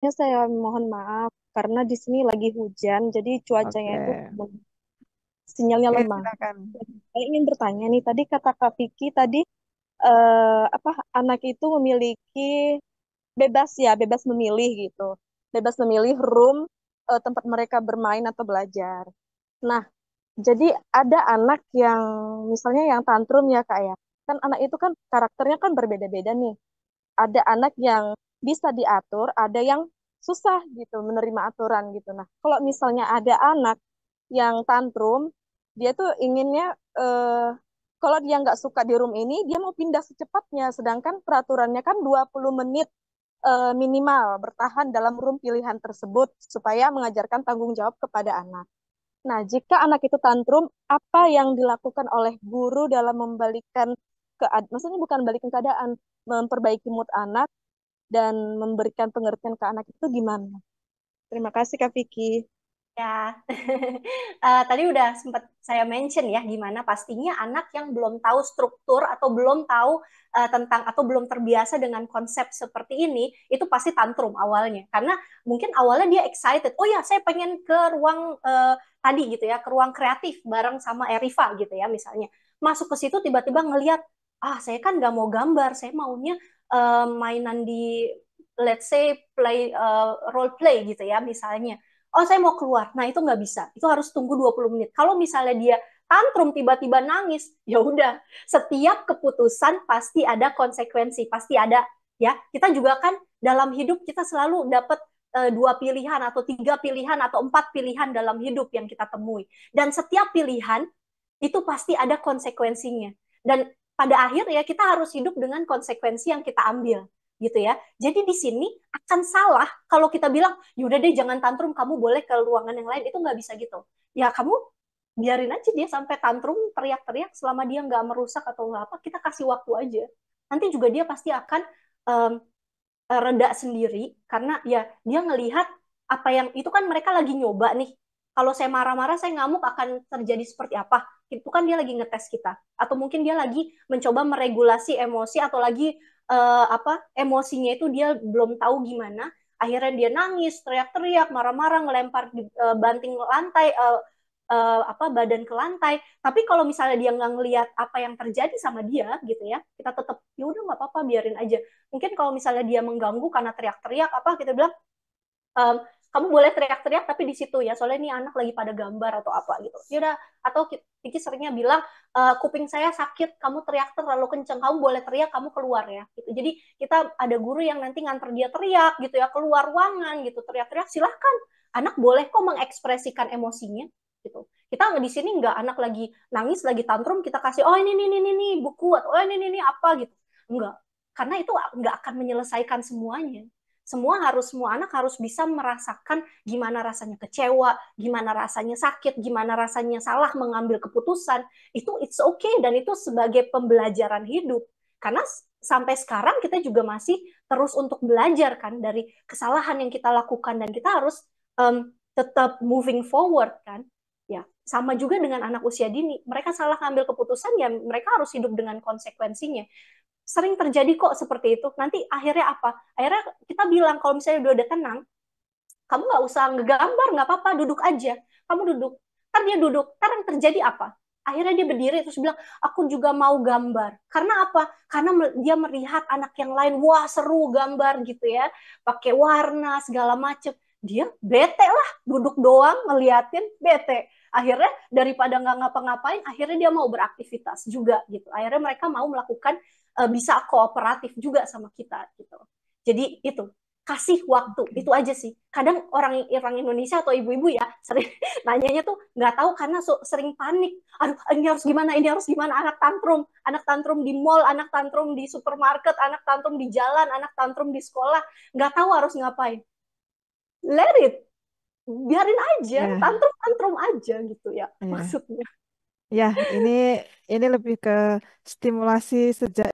Saya mohon maaf karena di sini lagi hujan, jadi cuacanya Oke. itu sinyalnya Oke, lemah. silakan. Saya ingin bertanya nih, tadi kata Kak Vicky tadi apa anak itu memiliki bebas ya, bebas memilih gitu. Bebas memilih room tempat mereka bermain atau belajar. Nah, jadi ada anak yang misalnya yang tantrum ya Kak ya. Kan anak itu kan karakternya kan berbeda-beda nih. Ada anak yang bisa diatur, ada yang susah gitu menerima aturan gitu. Nah, kalau misalnya ada anak yang tantrum, dia tuh inginnya kalau dia nggak suka di room ini, dia mau pindah secepatnya. Sedangkan peraturannya kan 20 menit minimal bertahan dalam room pilihan tersebut supaya mengajarkan tanggung jawab kepada anak. Nah, jika anak itu tantrum, apa yang dilakukan oleh guru dalam membalikkan maksudnya bukan balikan keadaan, memperbaiki mood anak dan memberikan pengertian ke anak itu gimana? Terima kasih Kak Vicky. Ya, tadi udah sempat saya mention ya, gimana pastinya anak yang belum tahu struktur atau belum tahu tentang atau belum terbiasa dengan konsep seperti ini, itu pasti tantrum awalnya. Karena mungkin awalnya dia excited, oh ya saya pengen ke ruang tadi gitu ya, ke ruang kreatif bareng sama Eriva gitu ya misalnya. Masuk ke situ tiba-tiba ngelihat, saya kan nggak mau gambar, saya maunya mainan di let's say role play gitu ya misalnya. Oh saya mau keluar, nah itu nggak bisa, itu harus tunggu 20 menit. Kalau misalnya dia tantrum tiba-tiba nangis, ya udah, setiap keputusan pasti ada konsekuensi, pasti ada ya. Kita juga kan dalam hidup kita selalu dapat dua pilihan atau tiga pilihan atau empat pilihan dalam hidup yang kita temui, dan setiap pilihan itu pasti ada konsekuensinya, dan pada akhirnya kita harus hidup dengan konsekuensi yang kita ambil gitu ya. Jadi di sini akan salah kalau kita bilang yaudah deh jangan tantrum, kamu boleh ke ruangan yang lain, itu nggak bisa gitu ya. Kamu biarin aja dia sampai tantrum teriak-teriak, selama dia nggak merusak atau nggak apa, kita kasih waktu aja, nanti juga dia pasti akan um, reda sendiri, karena ya dia ngelihat apa yang itu kan mereka lagi nyoba nih. Kalau saya marah-marah, saya ngamuk akan terjadi seperti apa? Itu kan dia lagi ngetes kita, atau mungkin dia lagi mencoba meregulasi emosi, atau lagi emosinya itu dia belum tahu gimana. Akhirnya dia nangis, teriak-teriak, marah-marah, ngelempar banting lantai, badan ke lantai. Tapi kalau misalnya dia nggak ngelihat apa yang terjadi sama dia gitu ya, kita tetap ya udah nggak apa-apa, biarin aja. Mungkin kalau misalnya dia mengganggu karena teriak-teriak apa, kita bilang ehm, kamu boleh teriak-teriak tapi di situ ya, soalnya ini anak lagi pada gambar atau apa gitu. Ya udah, atau Kiki seringnya bilang kuping saya sakit, kamu teriak terlalu kenceng, kamu boleh teriak, kamu keluar ya gitu. Jadi kita ada guru yang nanti nganter dia teriak gitu ya, keluar ruangan gitu, teriak-teriak, silahkan. Anak boleh kok mengekspresikan emosinya gitu. Kita di sini nggak, anak lagi nangis lagi tantrum kita kasih oh ini buku, atau oh ini apa gitu, enggak, karena itu nggak akan menyelesaikan semuanya. Semua anak harus bisa merasakan gimana rasanya kecewa, gimana rasanya sakit, gimana rasanya salah mengambil keputusan. Itu it's okay, dan itu sebagai pembelajaran hidup. Karena sampai sekarang kita juga masih terus untuk belajar kan dari kesalahan yang kita lakukan, dan kita harus tetap moving forward kan. Ya, sama juga dengan anak usia dini. Mereka salah ngambil keputusan, ya mereka harus hidup dengan konsekuensinya. Sering terjadi kok seperti itu. Nanti akhirnya apa? Akhirnya kita bilang kalau misalnya udah tenang, kamu nggak usah ngegambar, nggak apa-apa, duduk aja. Kamu duduk. Ntar dia duduk. Ntar yang terjadi apa? Akhirnya dia berdiri terus bilang, aku juga mau gambar. Karena apa? Karena dia melihat anak yang lain, wah seru gambar gitu ya, pakai warna segala macem. Dia bete lah, duduk doang ngeliatin, bete. Akhirnya daripada nggak ngapa-ngapain, akhirnya dia mau beraktivitas juga gitu. Akhirnya mereka mau melakukan bisa kooperatif juga sama kita gitu. Jadi itu, kasih waktu Oke. itu aja sih. Kadang orang orang Indonesia atau ibu-ibu ya sering nanyanya tuh nggak tahu, karena sering panik. Aduh, ini harus gimana, anak tantrum di mall, anak tantrum di supermarket, anak tantrum di jalan, anak tantrum di sekolah, nggak tahu harus ngapain. Let it, biarin aja, Ya, tantrum tantrum aja gitu ya ya, maksudnya. ya. Ini lebih ke stimulasi sejak